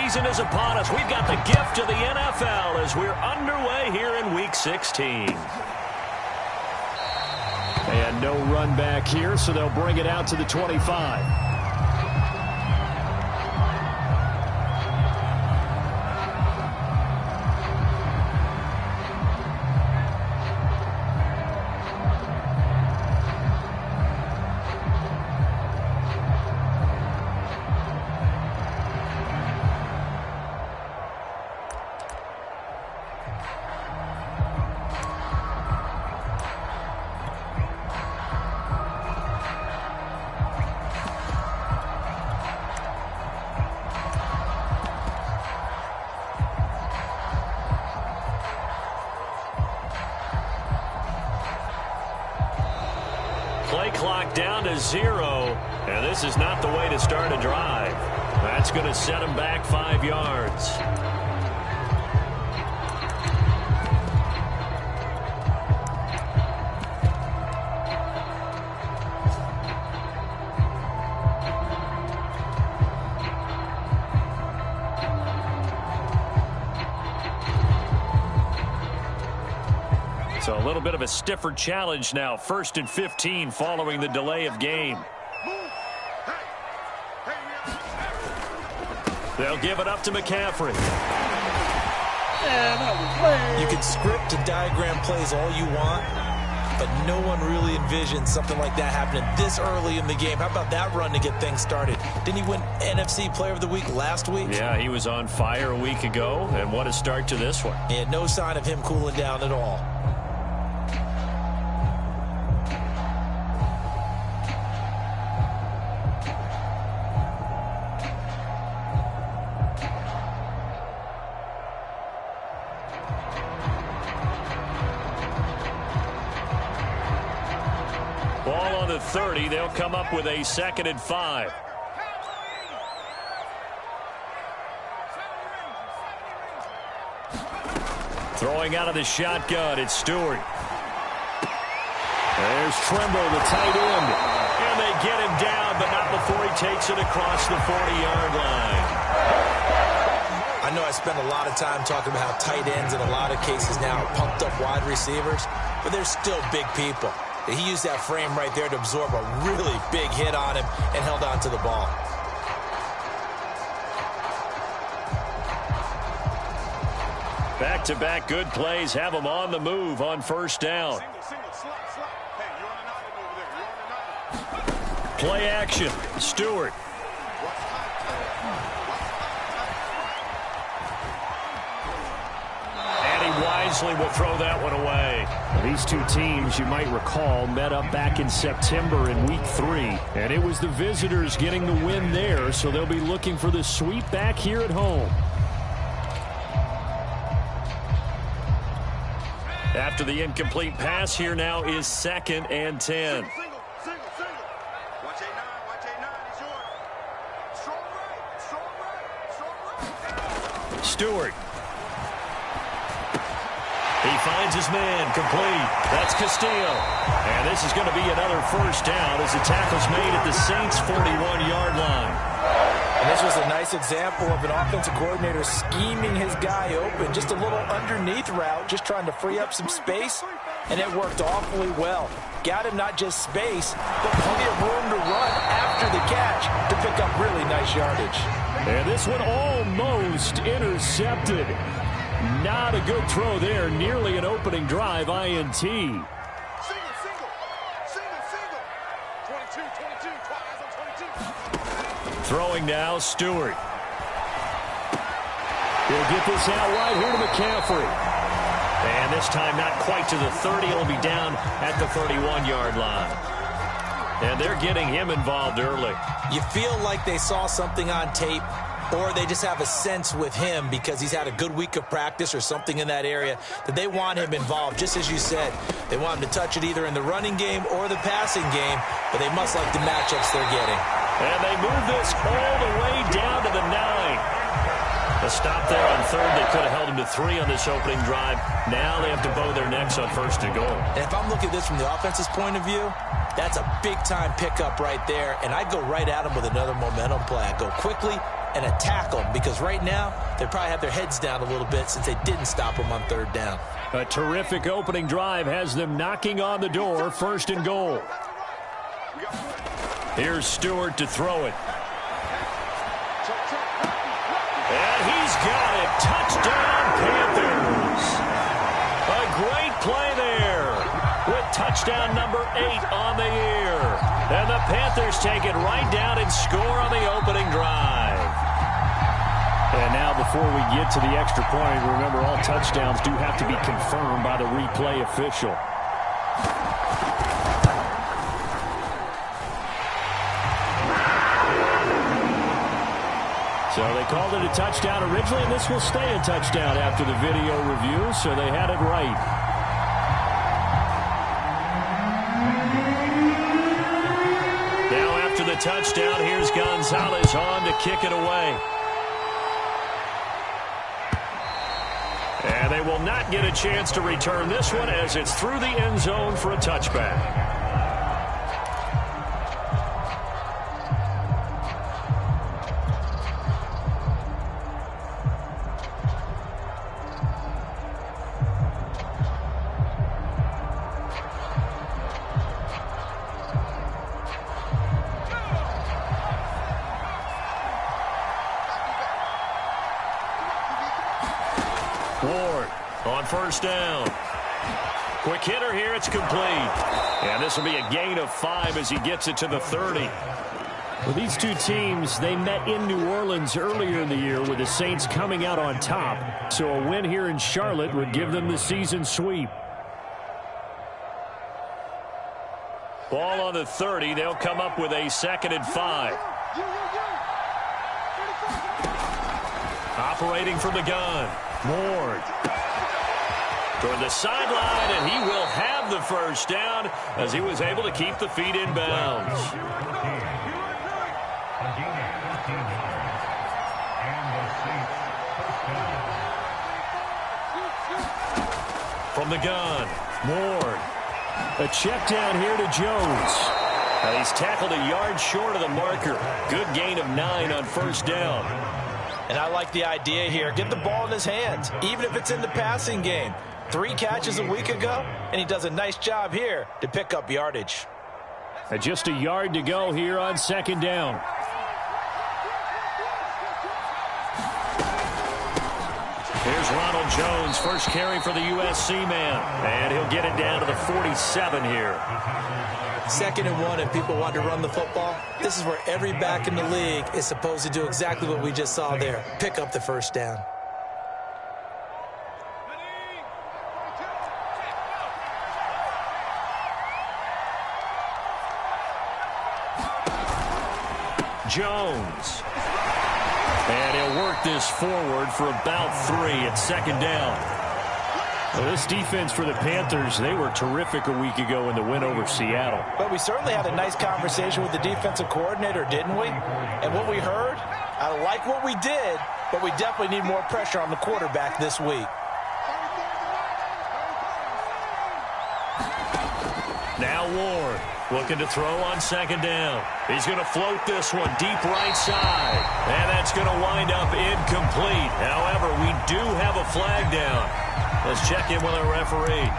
season is upon us. We've got the gift of the NFL as we're underway here in Week 16. And no run back here, so they'll bring it out to the 25. Play clock down to 0, and this is not the way to start a drive. That's going to set him back 5 yards. So a little bit of a stiffer challenge now. 1st and 15 following the delay of game. They'll give it up to McCaffrey. You can script and diagram plays all you want, but no one really envisioned something like that happening this early in the game. How about that run to get things started? Didn't he win NFC Player of the Week last week? Yeah, he was on fire a week ago, and what a start to this one. And no sign of him cooling down at all. Ball on the 30. They'll come up with a 2nd and 5. Throwing out of the shotgun, it's Stewart. There's Trimble, the tight end. And they get him down, but not before he takes it across the 40-yard line. I know I spend a lot of time talking about how tight ends in a lot of cases now are pumped up wide receivers, but they're still big people. He used that frame right there to absorb a really big hit on him and held on to the ball. Back-to-back good plays have him on the move on 1st down. Play action. Stewart. And he wisely will throw that one away. These two teams, you might recall, met up back in September in Week 3. And it was the visitors getting the win there, so they'll be looking for the sweep back here at home. After the incomplete pass, here now is 2nd and 10. Stewart. He finds his man, complete. That's Castillo. And this is going to be another 1st down as the tackle's made at the Saints' 41-yard line. And this was a nice example of an offensive coordinator scheming his guy open. Just a little underneath route, just trying to free up some space, and it worked awfully well. Got him not just space, but plenty of room to run after the catch to pick up really nice yardage. And this one almost intercepted. Not a good throw there. Nearly an opening drive INT. Throwing now, Stewart. He'll get this out right here to McCaffrey. And this time not quite to the 30. He'll be down at the 31-yard line. And they're getting him involved early. You feel like they saw something on tape, or they just have a sense with him because he's had a good week of practice or something in that area that they want him involved. Just as you said, they want him to touch it either in the running game or the passing game, but they must like the matchups they're getting. And they move this all the way down to the 9. A stop there on 3rd. They could have held him to 3 on this opening drive. Now they have to bow their necks on 1st and goal. And if I'm looking at this from the offense's point of view, that's a big-time pickup right there, and I'd go right at him with another momentum play. I'd go quickly and a tackle, because right now they probably have their heads down a little bit since they didn't stop them on third down. A terrific opening drive has them knocking on the door, 1st and goal. Here's Stewart to throw it. And he's got it. Touchdown, Panthers. A great play there with touchdown number 8 on the year. And the Panthers take it right down and score on the opening drive. And now before we get to the extra point, remember all touchdowns do have to be confirmed by the replay official. So they called it a touchdown originally, and this will stay a touchdown after the video review, so they had it right. Now after the touchdown, here's Gonzalez on to kick it away. And they will not get a chance to return this one as it's through the end zone for a touchback. Ward on 1st down. Quick hitter here. It's complete. And this will be a gain of 5 as he gets it to the 30. Well, these two teams, they met in New Orleans earlier in the year with the Saints coming out on top. So a win here in Charlotte would give them the season sweep. Ball on the 30. They'll come up with a 2nd and 5. Operating from the gun. Ward toward the sideline, and he will have the 1st down as he was able to keep the feet in bounds. From the gun, Ward. A check down here to Jones. And he's tackled a yard short of the marker. Good gain of 9 on 1st down. And I like the idea here. Get the ball in his hands, even if it's in the passing game. 3 catches a week ago, and he does a nice job here to pick up yardage. And just a yard to go here on 2nd down. Here's Ronald Jones, first carry for the USC man. And he'll get it down to the 47 here. 2nd and 1, and people want to run the football. This is where every back in the league is supposed to do exactly what we just saw there. Pick up the 1st down. Jones. And he'll work this forward for about 3 at 2nd down. Well, this defense for the Panthers, they were terrific a week ago in the win over Seattle. But we certainly had a nice conversation with the defensive coordinator, didn't we? And what we heard, I like what we did, but we definitely need more pressure on the quarterback this week. Now Ward looking to throw on 2nd down. He's going to float this one deep right side. And that's going to wind up incomplete. However, we do have a flag down. Let's check in with our referee.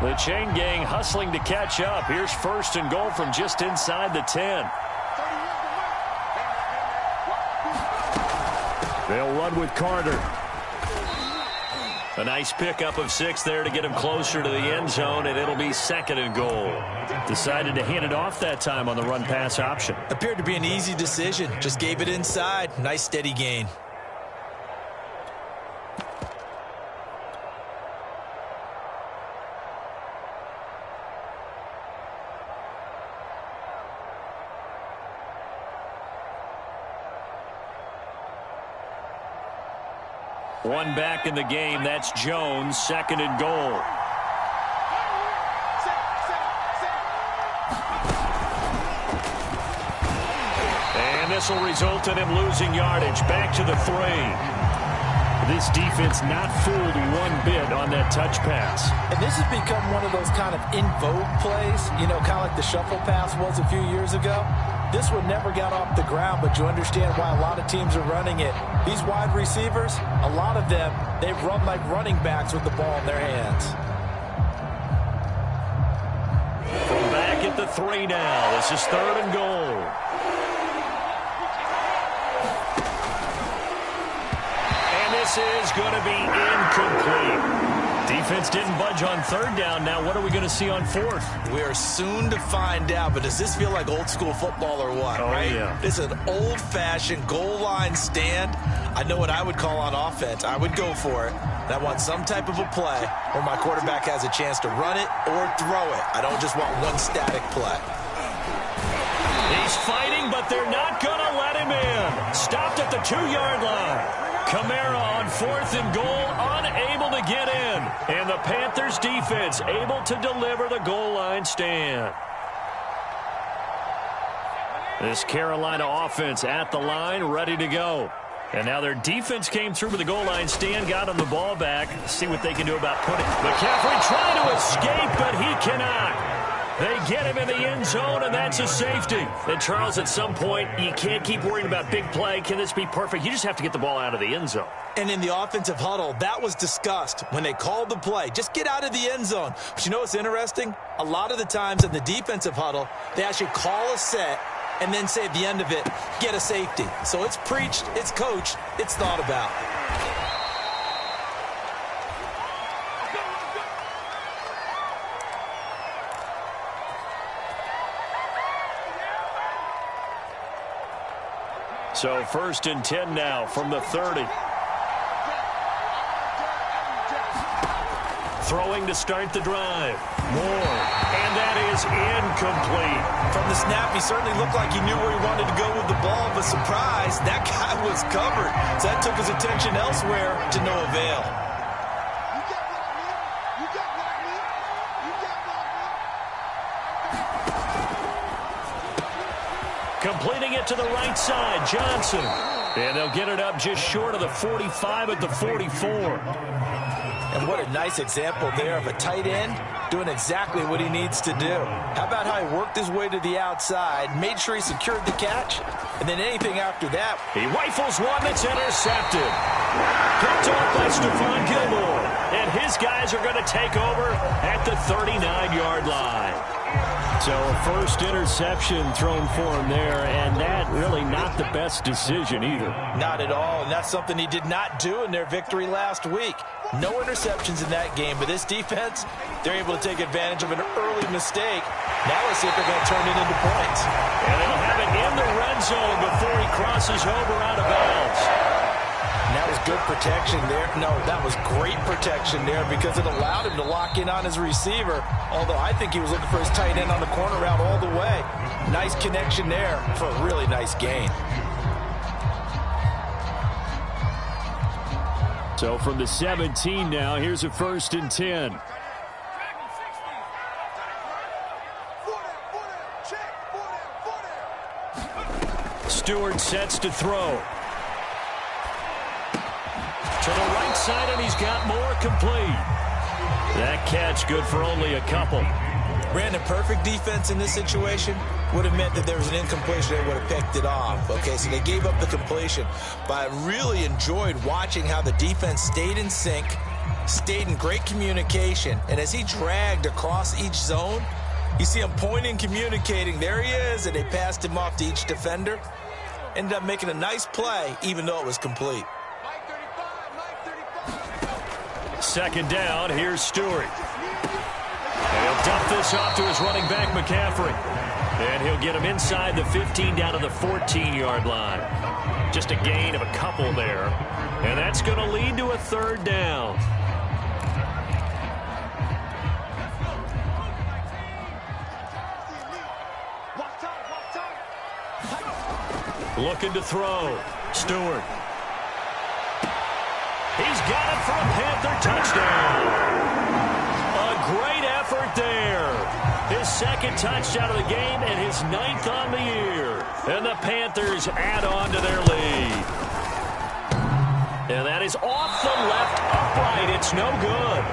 The chain gang hustling to catch up. Here's 1st and goal from just inside the 10. They'll run with Carter. A nice pickup of 6 there to get him closer to the end zone, and it'll be 2nd and goal. Decided to hand it off that time on the run-pass option. Appeared to be an easy decision. Just gave it inside. Nice steady gain. One back in the game. That's Jones. 2nd and goal. And this will result in him losing yardage. Back to the 3. This defense not fooled one bit on that touch pass. And this has become one of those kind of in vogue plays, you know, kind of like the shuffle pass was a few years ago. This one never got off the ground, but you understand why a lot of teams are running it. These wide receivers, a lot of them, they've run like running backs with the ball in their hands. From back at the 3 now. This is 3rd and goal. This is going to be incomplete. Defense didn't budge on 3rd down. Now what are we going to see on 4th? We are soon to find out, but does this feel like old school football or what? Oh, right? Yeah. It's an old-fashioned goal line stand. I know what I would call on offense. I would go for it. And I want some type of a play where my quarterback has a chance to run it or throw it. I don't just want one static play. He's fighting, but they're not going to let him in. Stopped at the 2-yard line. Kamara on 4th and goal, unable to get in. And the Panthers defense able to deliver the goal line stand. This Carolina offense at the line, ready to go. And now their defense came through with the goal line stand, got him the ball back. See what they can do about putting. McCaffrey trying to escape, but he cannot. They get him in the end zone, and that's a safety. And, Charles, at some point, you can't keep worrying about big play. Can this be perfect? You just have to get the ball out of the end zone. And in the offensive huddle, that was discussed when they called the play. Just get out of the end zone. But you know what's interesting? A lot of the times in the defensive huddle, they actually call a set and then say at the end of it, get a safety. So it's preached, it's coached, it's thought about. So 1st and 10 now from the 30. Throwing to start the drive. Moore. And that is incomplete. From the snap, he certainly looked like he knew where he wanted to go with the ball, but surprise, that guy was covered. So that took his attention elsewhere to no avail. Completing it to the right side, Johnson. And they'll get it up just short of the 45 at the 44. And what a nice example there of a tight end doing exactly what he needs to do. How about how he worked his way to the outside, made sure he secured the catch, and then anything after that. He rifles one that's intercepted. Picked off by Stephon Gilmore. And his guys are going to take over at the 39-yard line. So a first interception thrown for him there, and that really not the best decision either. Not at all, and that's something he did not do in their victory last week. No interceptions in that game, but this defense, they're able to take advantage of an early mistake. Now let's see if they're going to turn it into points. And they'll have it in the red zone before he crosses over out of bounds. And that was good protection there. No, that was great protection there because it allowed him to lock in on his receiver, although I think he was looking for his tight end on the corner route all the way. Nice connection there for a really nice gain. So from the 17 now, here's a 1st and 10. Stewart sets to throw. To the right side, and he's got more complete. That catch good for only a couple. Brandon, perfect defense in this situation would have meant that there was an incompletion. They would have picked it off. Okay, so they gave up the completion. But I really enjoyed watching how the defense stayed in sync, stayed in great communication. And as he dragged across each zone, you see him pointing, communicating. There he is, and they passed him off to each defender. Ended up making a nice play, even though it was complete. 2nd down, here's Stewart. And he'll dump this off to his running back, McCaffrey. And he'll get him inside the 15 down to the 14-yard line. Just a gain of a couple there. And that's going to lead to a 3rd down. Looking to throw. Stewart. He's got it for a Panther touchdown. A great effort there. His 2nd touchdown of the game and his 9th on the year. And the Panthers add on to their lead. And that is off the left upright. It's no good.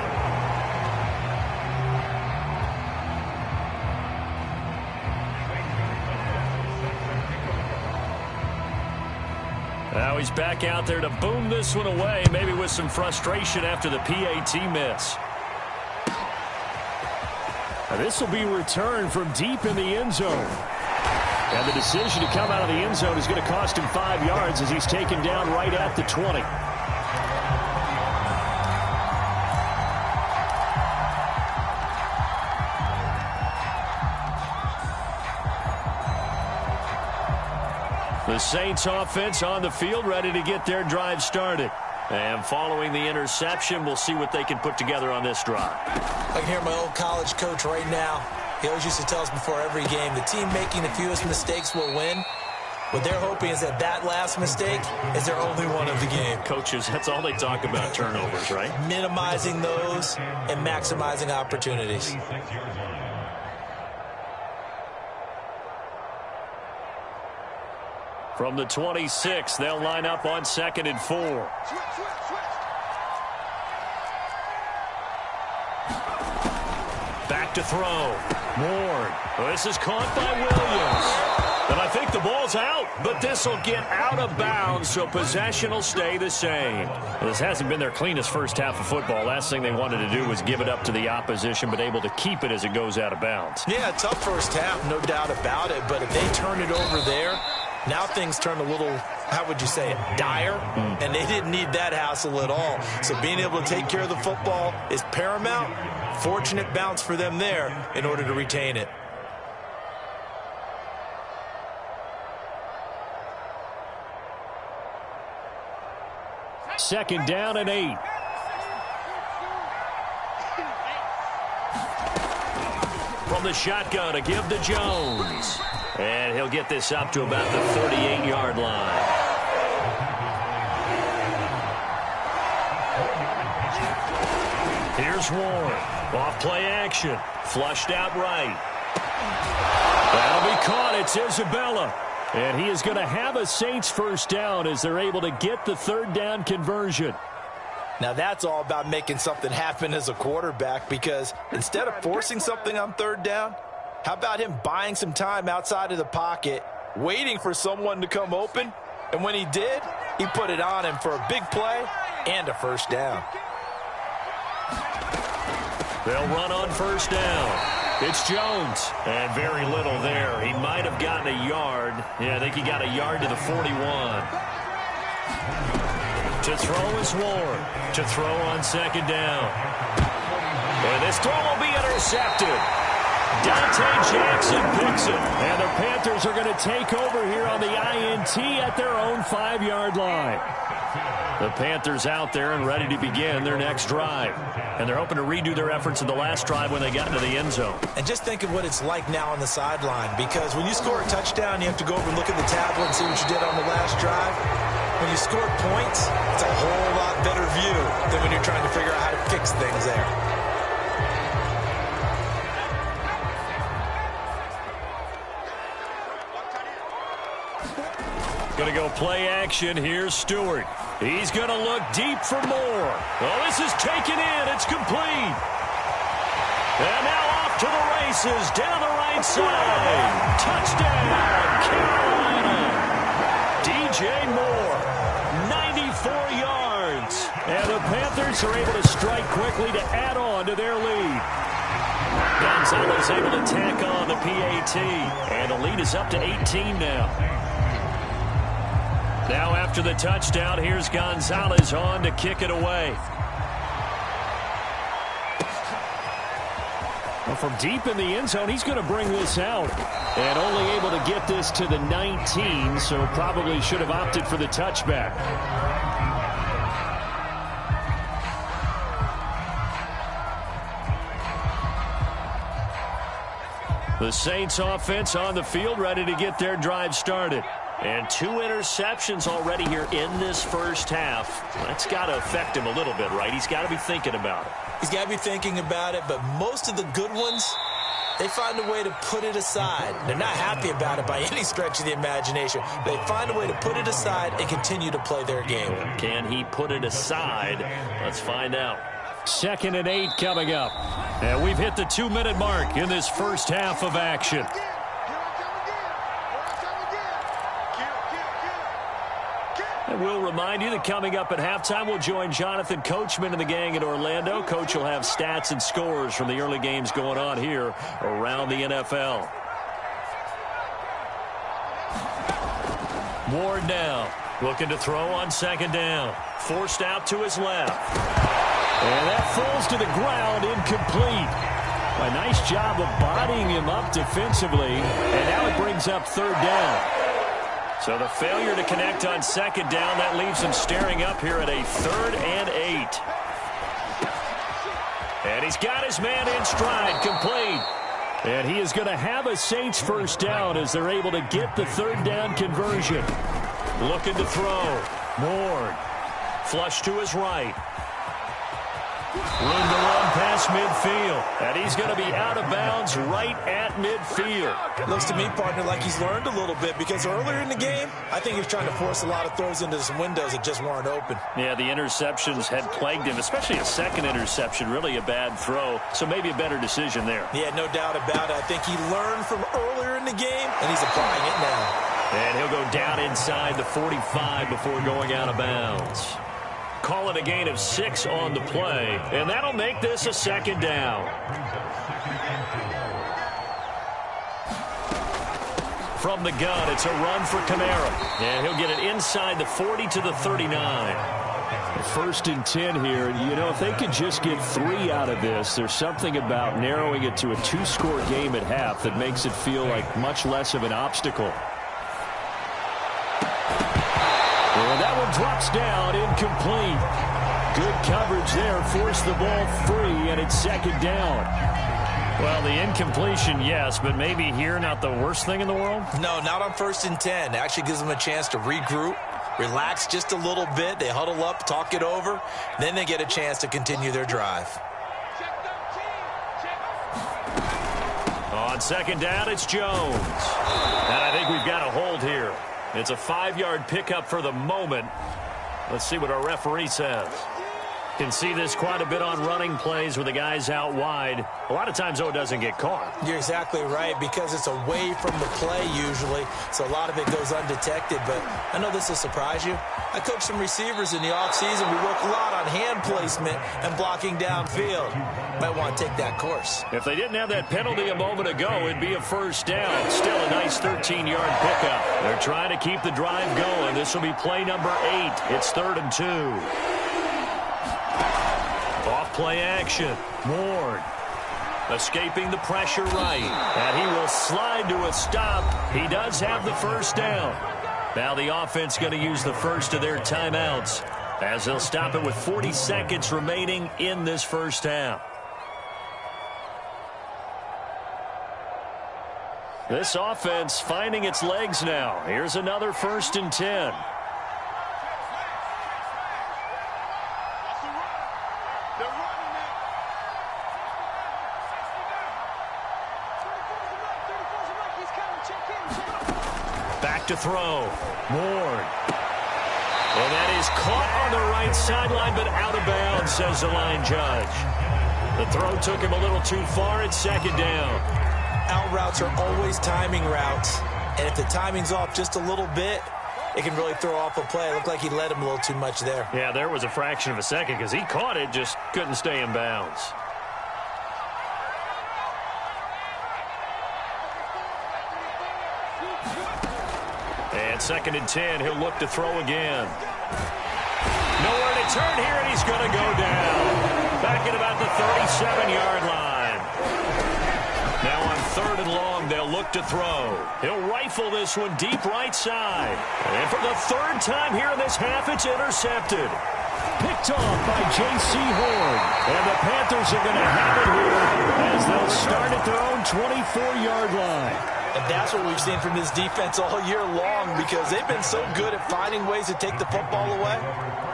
Now he's back out there to boom this one away, maybe with some frustration after the PAT miss. Now this will be returned from deep in the end zone. And the decision to come out of the end zone is going to cost him 5 yards as he's taken down right at the 20. The Saints offense on the field, ready to get their drive started. And following the interception, we'll see what they can put together on this drive. I can hear my old college coach right now. He always used to tell us before every game, the team making the fewest mistakes will win. What they're hoping is that that last mistake is their only one of the game. Coaches, that's all they talk about, turnovers, right? Minimizing those and maximizing opportunities. From the 26, they'll line up on 2nd and 4. Back to throw. Ward. This is caught by Williams. And I think the ball's out, but this will get out of bounds, so possession will stay the same. Well, this hasn't been their cleanest first half of football. Last thing they wanted to do was give it up to the opposition, but able to keep it as it goes out of bounds. Yeah, tough first half, no doubt about it, but if they turn it over there, now things turn a little, how would you say it, dire, and they didn't need that hassle at all. So being able to take care of the football is paramount. Fortunate bounce for them there in order to retain it. Second down and 8. From the shotgun, a give to Jones. And he'll get this up to about the 38-yard line. Here's Warren. Off play action. Flushed out right. That'll be caught. It's Isabella. And he is going to have a Saints first down as they're able to get the third down conversion. Now that's all about making something happen as a quarterback, because instead of forcing something on third down, how about him buying some time outside of the pocket, waiting for someone to come open, and when he did, he put it on him for a big play and a first down. They'll run on first down. It's Jones, and very little there. He might have gotten a yard. Yeah, I think he got a yard to the 41. To throw is Ward. To throw on second down. And this throw will be intercepted. Dante Jackson picks it. And the Panthers are going to take over here on the INT at their own 5-yard line. The Panthers out there and ready to begin their next drive. And they're hoping to redo their efforts in the last drive when they got into the end zone. And just think of what it's like now on the sideline, because when you score a touchdown, you have to go over and look at the tablet and see what you did on the last drive. When you score points, it's a whole lot better view than when you're trying to figure out how to fix things there. Going to go play action. Here's Stewart. He's going to look deep for more. Oh, this is taken in. It's complete. And now off to the races down the right side. Touchdown, Carolina. DJ Moore, 94 yards. And the Panthers are able to strike quickly to add on to their lead. Gonzalez able to tack on the PAT. And the lead is up to 18 now. Now after the touchdown, here's Gonzalez on to kick it away. Well, from deep in the end zone, he's going to bring this out. And only able to get this to the 19, so probably should have opted for the touchback. The Saints offense on the field, ready to get their drive started. And 2 interceptions already here in this first half. That's got to affect him a little bit, right? He's got to be thinking about it. He's got to be thinking about it, but most of the good ones They find a way to put it aside. They're not happy about it by any stretch of the imagination. They find a way to put it aside and continue to play their game. Can he put it aside? Let's find out. 2nd and 8 coming up. And we've hit the 2-minute mark in this first half of action. And we'll remind you that coming up at halftime, we'll join Jonathan Coachman and the gang in Orlando. Coach will have stats and scores from the early games going on here around the NFL. Ward now looking to throw on 2nd down. Forced out to his left. And that falls to the ground, incomplete. A nice job of bodying him up defensively. And now it brings up 3rd down. So the failure to connect on 2nd down, that leaves him staring up here at a 3rd and 8. And he's got his man in stride, complete. And he is going to have a Saints first down as they're able to get the 3rd down conversion. Looking to throw. Ward. Flush to his right. Room to run past midfield. And he's going to be out of bounds right at midfield. Looks to me, partner, like he's learned a little bit because earlier in the game, I think he was trying to force a lot of throws into some windows that just weren't open. Yeah, the interceptions had plagued him, especially a 2nd interception, really a bad throw. So maybe a better decision there. Yeah, no doubt about it. I think he learned from earlier in the game, and he's applying it now. And he'll go down inside the 45 before going out of bounds. Call it a gain of 6 on the play, and that'll make this a 2nd down. From the gun, it's a run for Kamara, and he'll get it inside the 40 to the 39. 1st and 10 here. You know, if they could just get 3 out of this, there's something about narrowing it to a 2-score game at half that makes it feel like much less of an obstacle. And that one drops down, incomplete. Good coverage there, forced the ball free, and it's 2nd down. Well, the incompletion, yes, but maybe here not the worst thing in the world? No, not on 1st and 10. It actually gives them a chance to regroup, relax just a little bit. They huddle up, talk it over. Then they get a chance to continue their drive. On 2nd down, it's Jones. And I think we've got a hold here. It's a 5-yard pickup for the moment. Let's see what our referee says. Can see this quite a bit on running plays with the guys out wide. A lot of times, though, it doesn't get caught. You're exactly right because it's away from the play usually, so a lot of it goes undetected. But I know this will surprise you. I coach some receivers in the offseason. We work a lot on hand placement and blocking downfield. Might want to take that course. If they didn't have that penalty a moment ago, it'd be a 1st down. Still a nice 13-yard pickup. They're trying to keep the drive going. This will be play number 8. It's 3rd and 2. Off-play action. Ward escaping the pressure right. And he will slide to a stop. He does have the 1st down. Now the offense going to use the first of their timeouts as they'll stop it with 40 seconds remaining in this first half. This offense finding its legs now. Here's another 1st and 10. Back to throw. Ward. And that is caught on the right sideline, but out of bounds, says the line judge. The throw took him a little too far. It's 2nd down. Out routes are always timing routes. And if the timing's off just a little bit, it can really throw off a play. It looked like he led him a little too much there. Yeah, there was a fraction of a second because he caught it, just couldn't stay in bounds. And 2nd and 10, he'll look to throw again. Nowhere to turn here, and he's going to go down. Back at about the 37-yard line. Now on 3rd and long, they'll look to throw. He'll rifle this one deep right side. And for the 3rd time here in this half, it's intercepted. Picked off by J.C. Horn. And the Panthers are going to have it here as they'll start at their own 24-yard line. And that's what we've seen from this defense all year long, because they've been so good at finding ways to take the football away.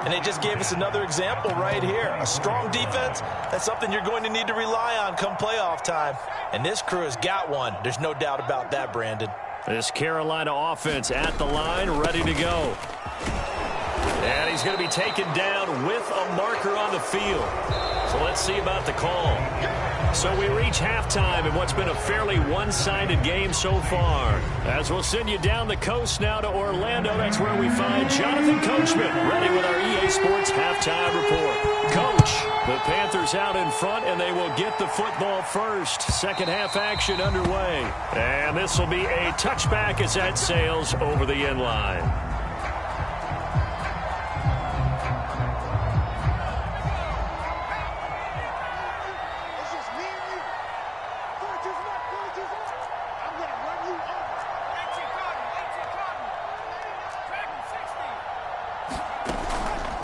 And they just gave us another example right here. A strong defense, that's something you're going to need to rely on come playoff time. And this crew has got one. There's no doubt about that, Brandon. This Carolina offense at the line, ready to go. And he's going to be taken down with a marker on the field. So let's see about the call. So we reach halftime in what's been a fairly one-sided game so far. As we'll send you down the coast now to Orlando, that's where we find Jonathan Coachman, ready with our EA Sports halftime report. Coach, the Panthers out in front, and they will get the football first. Second half action underway. And this will be a touchback as that sails over the end line.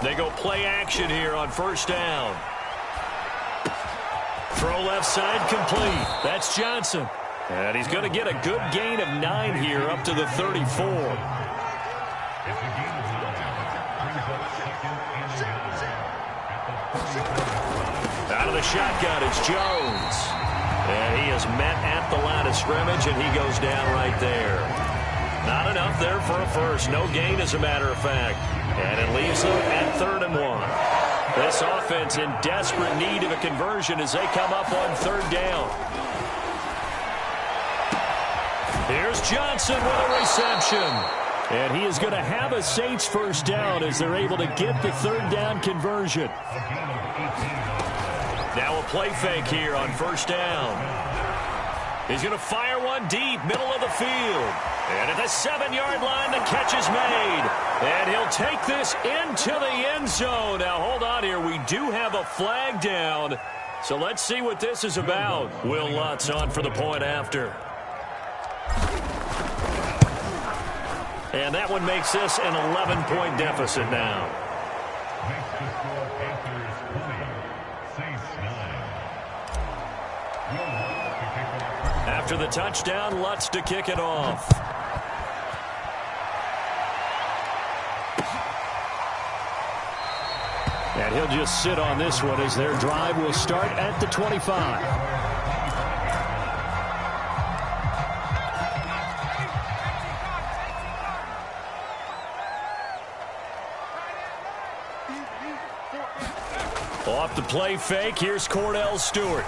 They go play action here on first down. Throw left side complete. That's Johnson. And he's going to get a good gain of 9 here up to the 34. Out of the shotgun is Jones. And he is met at the line of scrimmage, and he goes down right there. Not enough there for a first. No gain, as a matter of fact. And it leaves them at 3rd and 1. This offense in desperate need of a conversion as they come up on 3rd down. Here's Johnson with a reception. And he is going to have a Saints first down as they're able to get the 3rd down conversion. Now a play fake here on first down. He's going to fire one deep, middle of the field. And at the 7-yard line, the catch is made. And he'll take this into the end zone. Now, hold on here. We do have a flag down. So let's see what this is about. Will Lutz on for the point after. And that one makes this an 11-point deficit now. After the touchdown, Lutz to kick it off. And he'll just sit on this one as their drive will start at the 25. Off the play fake, here's Cordell Stewart.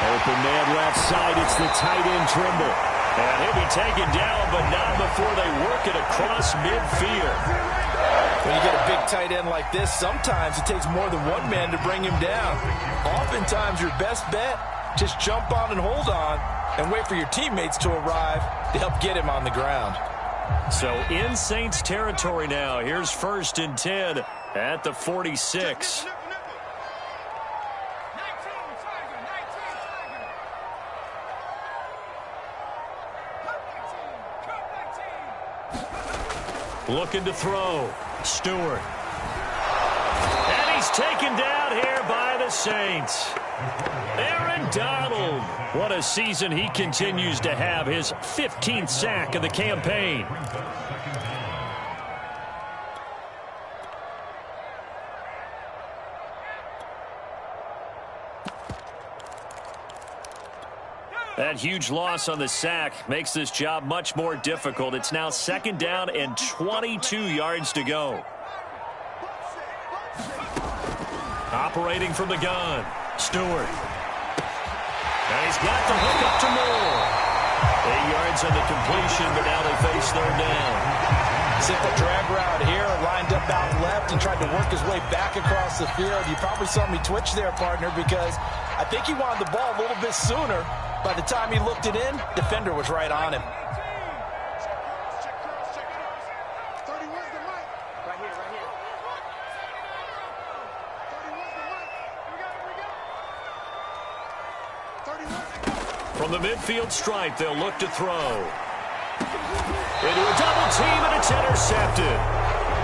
Open man left side, it's the tight end Trimble. And he'll be taken down, but not before they work it across midfield. When you get a big tight end like this, sometimes it takes more than one man to bring him down. Oftentimes, your best bet, just jump on and hold on and wait for your teammates to arrive to help get him on the ground. So in Saints territory now. Here's 1st and 10 at the 46. Looking to throw. Stewart. And he's taken down here by the Saints. Aaron Donald. What a season he continues to have. His 15th sack of the campaign. That huge loss on the sack makes this job much more difficult. It's now 2nd down and 22 yards to go. Operating from the gun, Stewart. And he's got the hook up to Moore. 8 yards on the completion, but now they face 3rd down. Simple drag route here, lined up out left and tried to work his way back across the field. You probably saw me twitch there, partner, because I think he wanted the ball a little bit sooner. By the time he looked it in, defender was right on him. From the midfield stripe, they'll look to throw. Into a double team, and it's intercepted.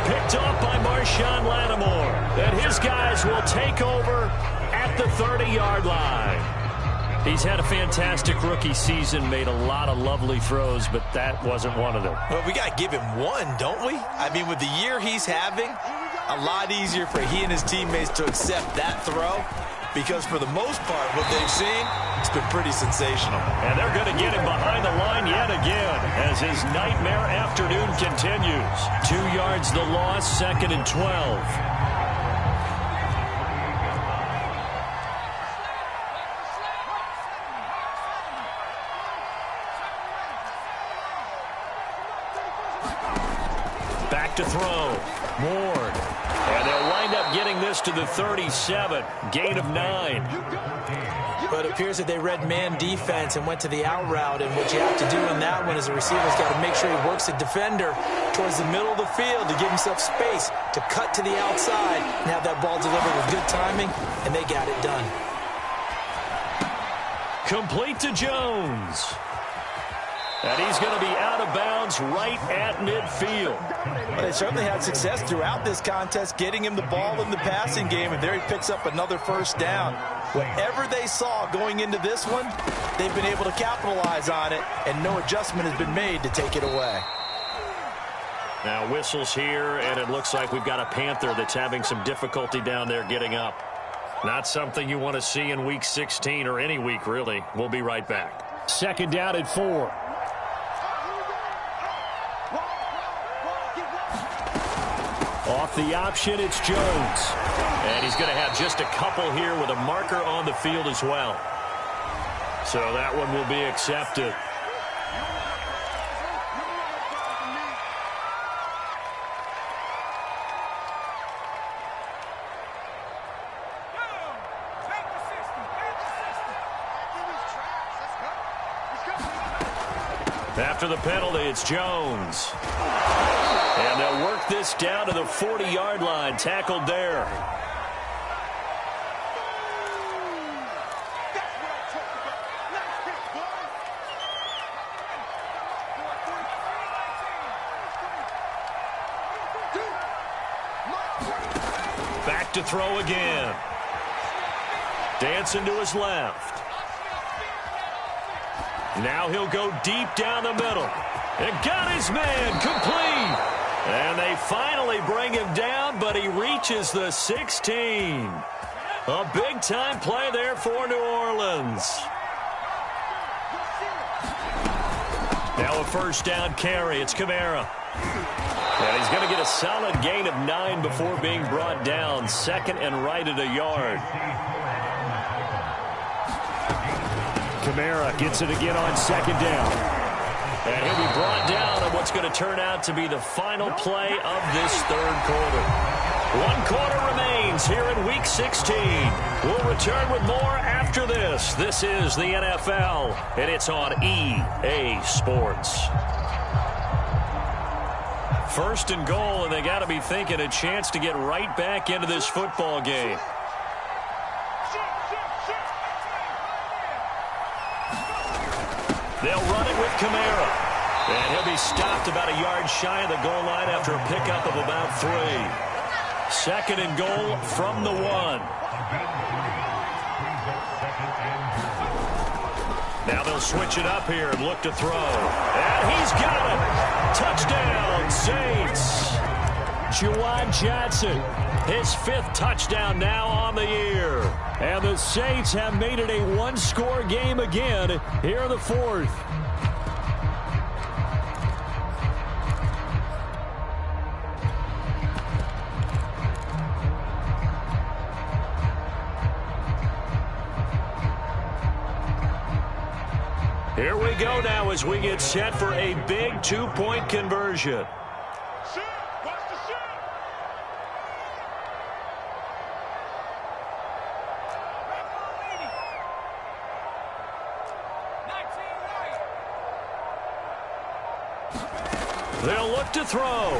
Picked off by Marshawn Lattimore. And his guys will take over at the 30-yard line. He's had a fantastic rookie season, made a lot of lovely throws, but that wasn't one of them. Well, we got to give him one, don't we? I mean, with the year he's having, a lot easier for he and his teammates to accept that throw, because for the most part, what they've seen, it's been pretty sensational. And they're going to get him behind the line yet again as his nightmare afternoon continues. 2 yards the loss, 2nd and 12. Back to throw. Ward. And they'll wind up getting this to the 37. Gain of 9. But it appears that they read man defense and went to the out route. And what you have to do in that one is the receiver's got to make sure he works the defender towards the middle of the field to give himself space to cut to the outside and have that ball delivered with good timing. And they got it done. Complete to Jones. And he's going to be out of bounds right at midfield. Well, they certainly had success throughout this contest getting him the ball in the passing game, and there he picks up another first down. Whatever they saw going into this one, they've been able to capitalize on it, and no adjustment has been made to take it away. Now whistles here, and it looks like we've got a Panther that's having some difficulty down there getting up. Not something you want to see in Week 16 or any week, really. We'll be right back. 2nd down at 4. Off the option, it's Jones. And he's going to have just a couple here with a marker on the field as well. So that one will be accepted. After the penalty, it's Jones. And they'll work this down to the 40-yard line. Tackled there. Back to throw again. Dancing to his left. Now he'll go deep down the middle. And got his man complete. And they finally bring him down, but he reaches the 16. A big-time play there for New Orleans. Now a first down carry. It's Kamara. And he's going to get a solid gain of 9 before being brought down. 2nd and right at a yard. Kamara gets it again on 2nd down. And he'll be brought down on what's going to turn out to be the final play of this 3rd quarter. 1 quarter remains here in Week 16. We'll return with more after this. This is the NFL, and it's on EA Sports. 1st and goal, and they got to be thinking a chance to get right back into this football game. They'll run it with Kamara. And he'll be stopped about a yard shy of the goal line after a pickup of about 3. 2nd and goal from the 1. Now they'll switch it up here and look to throw. And he's got it. Touchdown, Saints. Juwan Johnson, his 5th touchdown now on the year. And the Saints have made it a one-score game again here in the 4th. Here we go now as we get set for a big 2-point conversion. They'll look to throw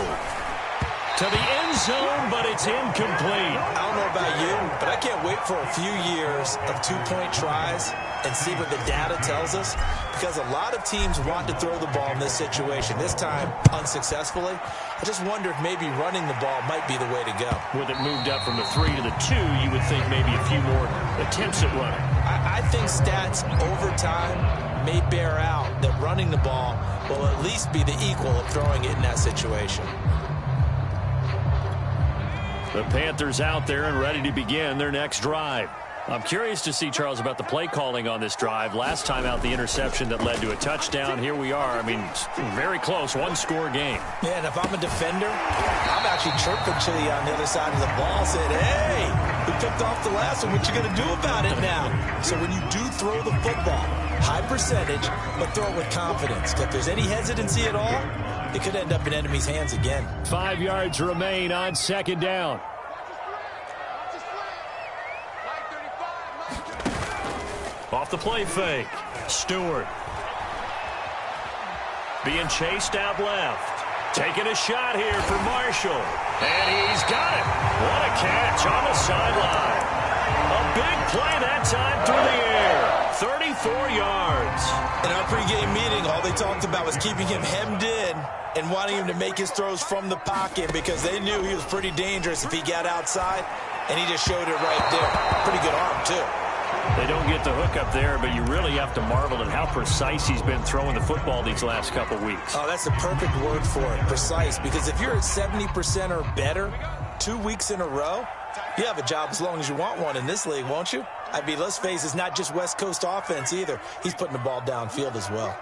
to the end zone, but it's incomplete. I don't know about you, but I can't wait for a few years of 2-point tries and see what the data tells us, because a lot of teams want to throw the ball in this situation. This time, unsuccessfully. I just wonder if maybe running the ball might be the way to go. With it moved up from the 3 to the 2, you would think maybe a few more attempts at running. I I think stats over time may bear out that running the ball will at least be the equal of throwing it in that situation. The Panthers out there and ready to begin their next drive. I'm curious to see, Charles, about the play calling on this drive. Last time out, the interception that led to a touchdown. Here we are. I mean, very close, one-score game. Yeah, and if I'm a defender, I'm actually chirping to you on the other side of the ball, saying, hey, we picked off the last one. What you going to do about it now? So when you do throw the football, high percentage, but throw it with confidence. If there's any hesitancy at all, it could end up in enemy's hands again. 5 yards remain on second down. Off the play fake. Stewart. Being chased out left. Taking a shot here for Marshall. And he's got it. What a catch on the sideline. A big play that time through the air. 34 yards. In our pregame meeting, all they talked about was keeping him hemmed in and wanting him to make his throws from the pocket because they knew he was pretty dangerous if he got outside, and he just showed it right there. Pretty good arm, too. They don't get the hook up there, but you really have to marvel at how precise he's been throwing the football these last couple weeks. Oh, that's the perfect word for it, precise, because if you're at 70% or better 2 weeks in a row, you have a job as long as you want one in this league, won't you? I mean, let's face it, it's not just West Coast offense either. He's putting the ball downfield as well.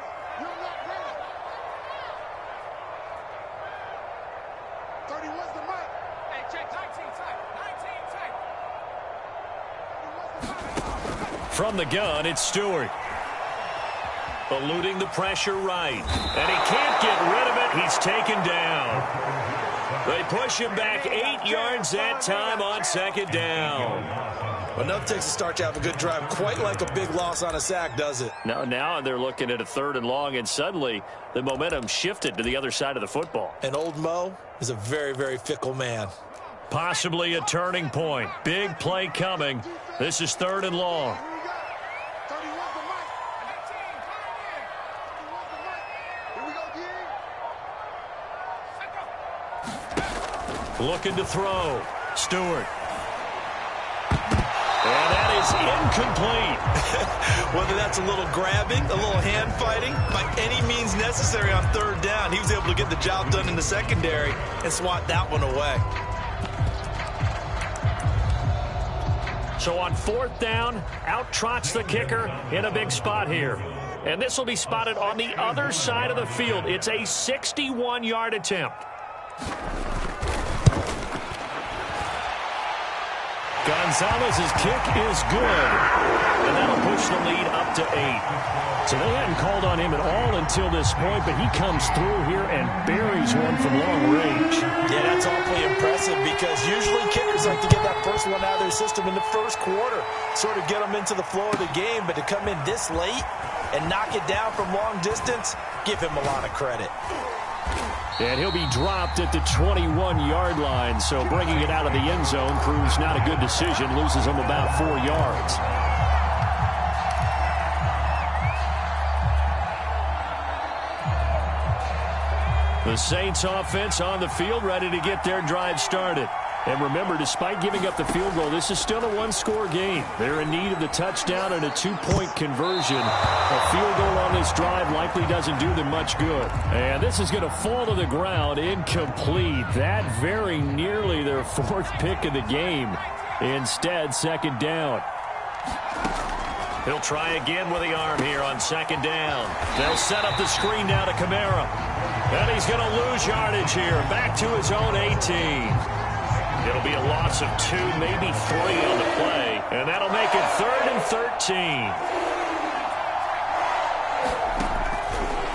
From the gun, it's Stewart. Eluding the pressure right. And he can't get rid of it. He's taken down. They push him back 8 yards that time on second down. Enough takes to start to have a good drive. Quite like a big loss on a sack, does it? Now they're looking at a 3rd and long, and suddenly the momentum shifted to the other side of the football. And old Mo is a very, very fickle man. Possibly a turning point. Big play coming. This is 3rd and long. Looking to throw. Stewart. And that is incomplete. Whether that's a little grabbing, a little hand fighting, by any means necessary on 3rd down, he was able to get the job done in the secondary and swat that one away. So on 4th down, out trots the kicker in a big spot here. And this will be spotted on the other side of the field. It's a 61-yard attempt. Gonzalez's kick is good. And that'll push the lead up to 8. So they hadn't called on him at all until this point, but he comes through here and buries one from long range. Yeah, that's awfully impressive because usually kickers like to get that first one out of their system in the first quarter, sort of get them into the flow of the game, but to come in this late and knock it down from long distance, give him a lot of credit. And he'll be dropped at the 21-yard line, so bringing it out of the end zone proves not a good decision, loses him about 4 yards. The Saints offense on the field, ready to get their drive started. And remember, despite giving up the field goal, this is still a one-score game. They're in need of the touchdown and a 2-point conversion. A field goal on this drive likely doesn't do them much good. And this is going to fall to the ground, incomplete. That very nearly their 4th pick of the game. Instead, 2nd down. He'll try again with the arm here on 2nd down. They'll set up the screen now to Kamara. And he's going to lose yardage here, back to his own 18. It'll be a loss of 2, maybe 3 on the play. And that'll make it 3rd and 13.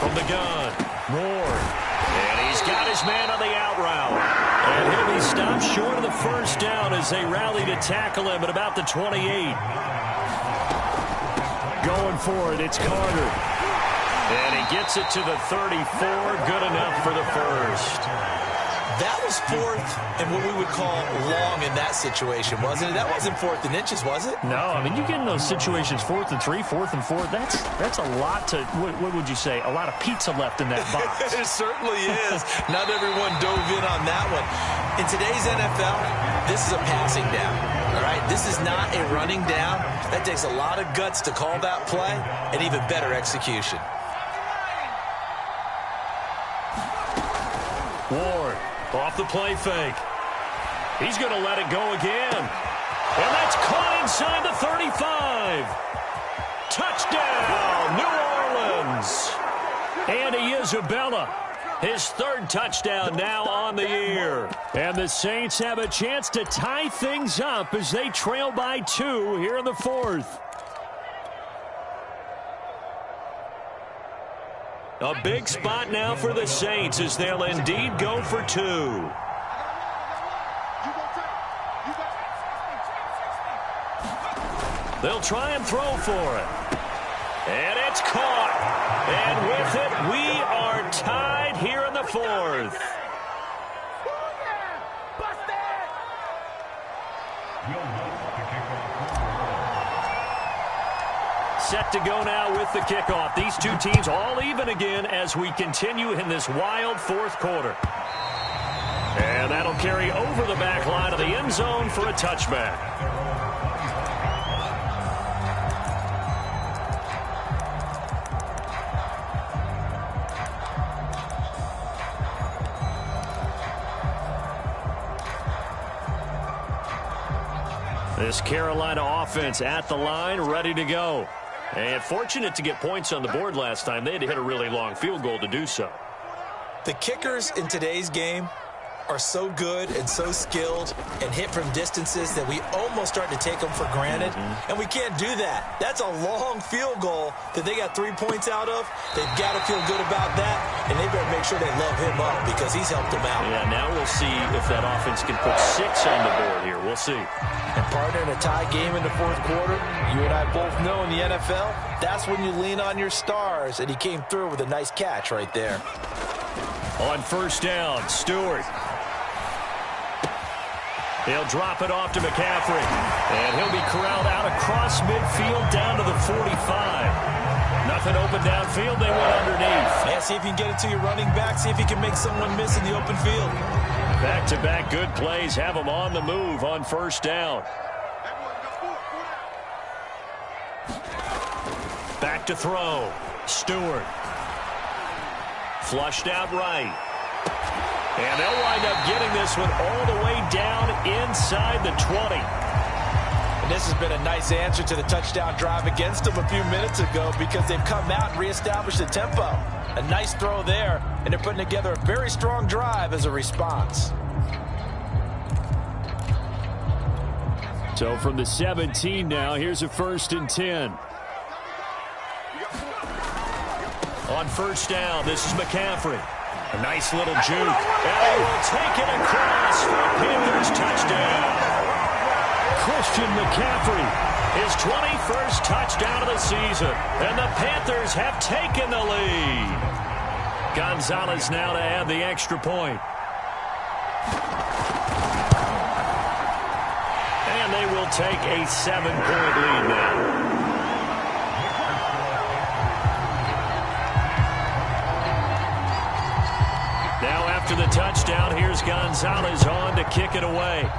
From the gun, Ward. And he's got his man on the out route. And he'll be stopped short of the 1st down as they rally to tackle him at about the 28. Going for it, it's Carter. And he gets it to the 34. Good enough for the 1st. That was 4th and what we would call long in that situation, wasn't it? That wasn't 4th and inches, was it? No, I mean, you get in those situations 4th and 3, 4th and 4. That's a lot to, what would you say, a lot of pizza left in that box. It certainly is. Not everyone dove in on that one. In today's NFL, this is a passing down. All right, this is not a running down. That takes a lot of guts to call that play and even better execution. Ward off the play fake. He's going to let it go again. And that's caught inside the 35. Touchdown, New Orleans. Andy Isabella, his third touchdown now on the year. And the Saints have a chance to tie things up as they trail by 2 here in the fourth. A big spot now for the Saints as they'll indeed go for 2. They'll try and throw for it. And it's caught. And with it, we are tied here in the fourth. Set to go now with the kickoff. These two teams all even again as we continue in this wild fourth quarter. And that'll carry over the back line of the end zone for a touchback. This Carolina offense at the line, ready to go. And fortunate to get points on the board last time. They had to hit a really long field goal to do so. The kickers in today's game are so good and so skilled and hit from distances that we almost start to take them for granted. And we can't do that. That's a long field goal that they got 3 points out of. They've got to feel good about that, and they better make sure they love him up because he's helped them out. Yeah, now we'll see if that offense can put 6 on the board here. We'll see. And partner, in a tie game in the fourth quarter, you and I both know in the NFL, that's when you lean on your stars, and he came through with a nice catch right there. On first down, Stewart. He'll drop it off to McCaffrey. And he'll be corralled out across midfield down to the 45. Nothing open downfield. They went underneath. Yeah, see if you can get it to your running back. See if you can make someone miss in the open field. Back-to-back good plays have them on the move on first down. Back to throw. Stewart. Flushed out right. And they'll wind up getting this one all the way down inside the 20. And this has been a nice answer to the touchdown drive against them a few minutes ago because they've come out and reestablished the tempo. A nice throw there, and they're putting together a very strong drive as a response. So from the 17 now, here's a 1st and 10. On first down, this is McCaffrey. A nice little juke. And he will take it across for a Panthers touchdown. Christian McCaffrey, his 21st touchdown of the season. And the Panthers have taken the lead. Gonzalez now to add the extra point. And they will take a 7-point lead now. Now after the touchdown, here's Gonzalez on to kick it away.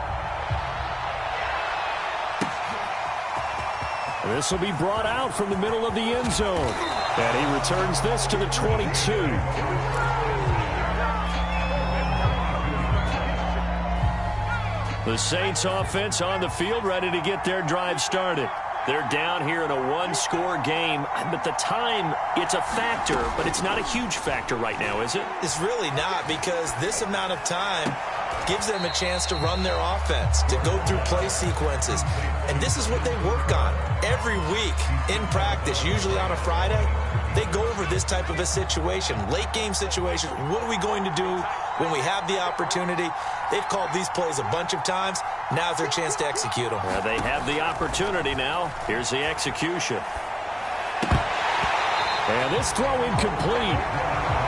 This will be brought out from the middle of the end zone. And he returns this to the 22. The Saints offense on the field ready to get their drive started. They're down here in a one-score game. But the time, it's a factor, but it's not a huge factor right now, is it? It's really not because this amount of time gives them a chance to run their offense, to go through play sequences. And this is what they work on every week in practice, usually on a Friday. They go over this type of a situation, late game situation. What are we going to do when we have the opportunity? They've called these plays a bunch of times. Now's their chance to execute them. They have the opportunity now. Here's the execution. And this throw incomplete.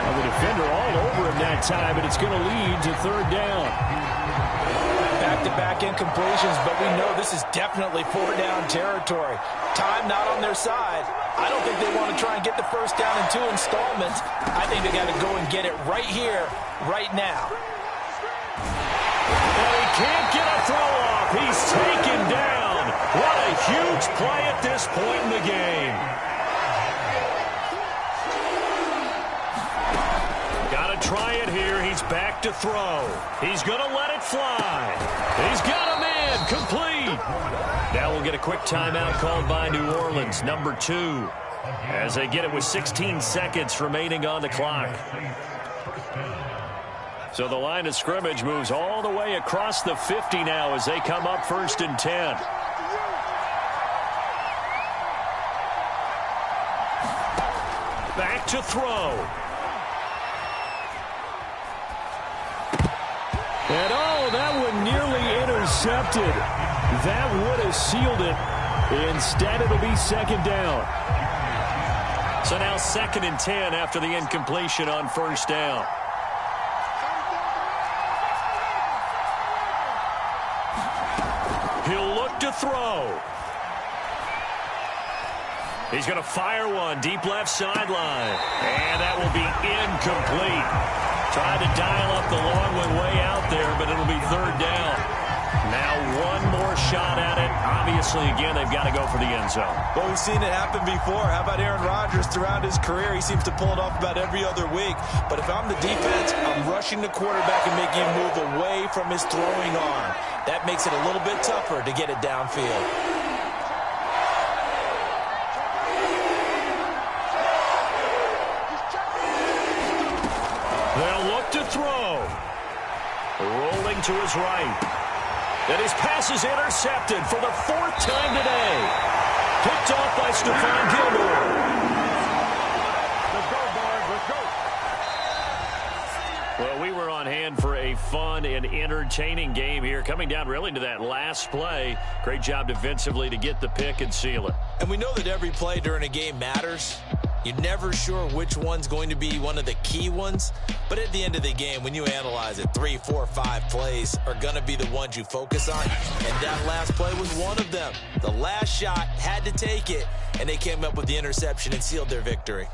Well, the defender all over him that time, and it's going to lead to third down. Back-to-back incompletions, but we know this is definitely four-down territory. Time not on their side. I don't think they want to try and get the first down in 2 installments. I think they got to go and get it right here, right now. And he can't get a throw off. He's taken down. What a huge play at this point in the game. Got to try it here. He's back to throw. He's going to let it fly. He's got a man. Complete. Now we'll get a quick timeout called by New Orleans, number 2, as they get it with 16 seconds remaining on the clock. So the line of scrimmage moves all the way across the 50 now as they come up 1st and 10. Back to throw. And oh, that one nearly intercepted. That would have sealed it. Instead, it'll be 2nd down. So now 2nd and 10 after the incompletion on 1st down. He'll look to throw. He's going to fire one deep left sideline. And that will be incomplete. Tried to dial up the long one way out there, but it'll be 3rd down. Now one more shot at it. Obviously, again, they've got to go for the end zone. Well, we've seen it happen before. How about Aaron Rodgers throughout his career? He seems to pull it off about every other week. But if I'm the defense, I'm rushing the quarterback and making him move away from his throwing arm. That makes it a little bit tougher to get it downfield. They'll look to throw. Rolling to his right. And his pass is intercepted for the 4th time today. Picked off by Stephon Gilmore. Let's go, boys. Let's go. Well, we were on hand for a fun and entertaining game here. Coming down really to that last play. Great job defensively to get the pick and seal it. And we know that every play during a game matters. You're never sure which one's going to be one of the key ones. But at the end of the game, when you analyze it, 3, 4, 5 plays are going to be the ones you focus on. And that last play was one of them. The last shot had to take it, and they came up with the interception and sealed their victory.